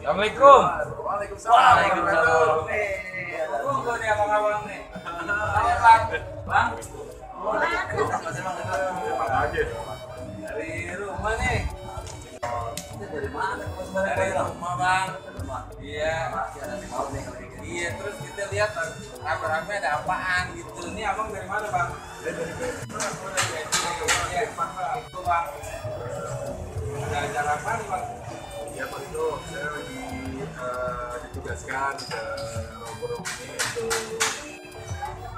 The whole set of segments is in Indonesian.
Assalamualaikum. Waalaikumsalam. Waalaikumsalam. Tunggu nih abang-abang nih. Halo bang. Bang. Dari rumah nih. Dari mana? Dari rumah bang. Iya. Iya terus kita lihat rame-rame ada apaan gitu. Ini abang dari mana bang? Dari Iya, itu bang. Ada acara apa nih bang? Ya Pak itu saya lagi ditugaskan ke Roborong ini untuk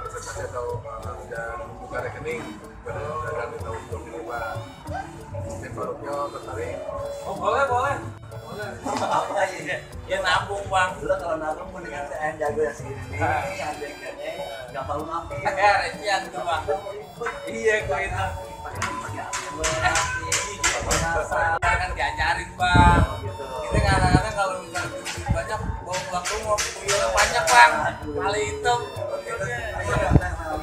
presentasi atau dan membuka rekening pada pedagang di tahun 2005. Mungkin Pak Rukyo tertarik. Oh boleh. Apa ya? Ya nabung bang. Dulu kalau nabung mendingan saya yang jago ya segini. Adegannya nggak perlu ngapain. Ya recian tuh bang. Iya kok itu. Pakai apa? Kan diajarin bang. Gitu. Kita kadang-kadang kalau misalnya duit banyak bawa pulang rumah tuyulnya banyak bang. Kali hitam. Tuyulnya.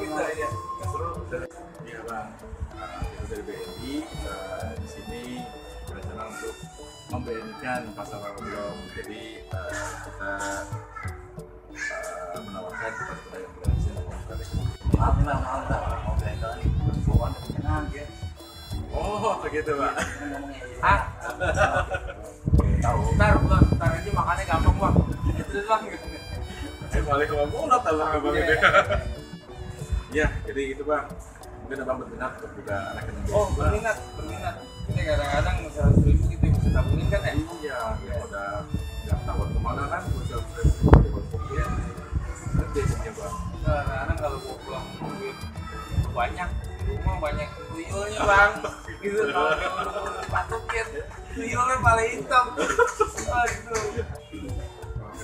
Gitu ya. Seru dari iya Bang. Itu dari BNI di sini berencana untuk memBNI-kan pasar Roborong. Jadi kita menawarkan kepada pedagang sini membuka rekening. Maaf nih bang, mau bengkel nih. Bukan kekenangan ya. Oh begitu Pak. Ah. Tahu. Ntar aja makannya gampang bang. Terus bang. Balik ke Mulut Allah Abang itu. Iya, jadi itu Bang. Mungkin Abang berminat untuk buka rekening. Oh berminat. Ini kadang-kadang 100.000 kita bisa tabungin kan ya? Iya, ya udah nggak tahu kemana kan, udah ya. Nanti aja Bang. Kadang-kadang kalau bawa pulang duit banyak, di rumah banyak tuyulnya bang. Gitu kalau patukin tuyulnya paling hitam. Aduh.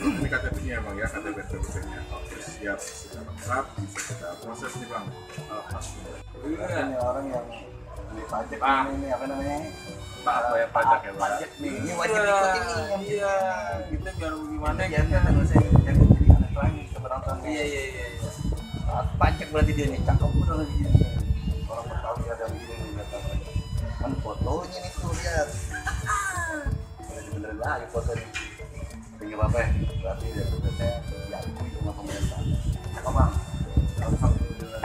Ini KTP-nya Bang ya, KTP terbuka-nya. Oke, siap, sudah lengkap, bisa kita proses nih Bang. Alhamdulillah. Ini orang yang beli pajak Bang. ini apa namanya? Pak bayar pajak ya Bang. Pajak nih, ini wajib ikut ini yang Iya, kita biar gimana ya kita. kan saya jadi anak lagi keberatan. Iya. Pajak berarti dia nih cakep udah lagi ini. Orang Betawi ada begini nih kata. Kan fotonya nih tuh lihat. Bener-bener lagi fotonya. Tinggal apa ya? Berarti dia tugasnya diakui sama pemerintah. Cakep bang. Alhamdulillah.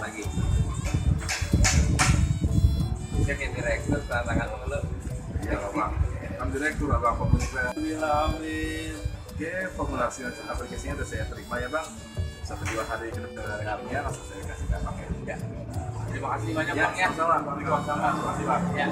Lagi. Cekin direktur tantangan dulu. Ya Bang. Kan direktur Abang komunikasi. Amin. Oke, formulasi aplikasinya sudah saya terima ya Bang. 1-2 hari ke depannya langsung saya kasih ke Abang ya. Terima kasih banyak Ya, bang ya. sama-sama. Waalaikumsalam. Terima kasih Bang. Ya.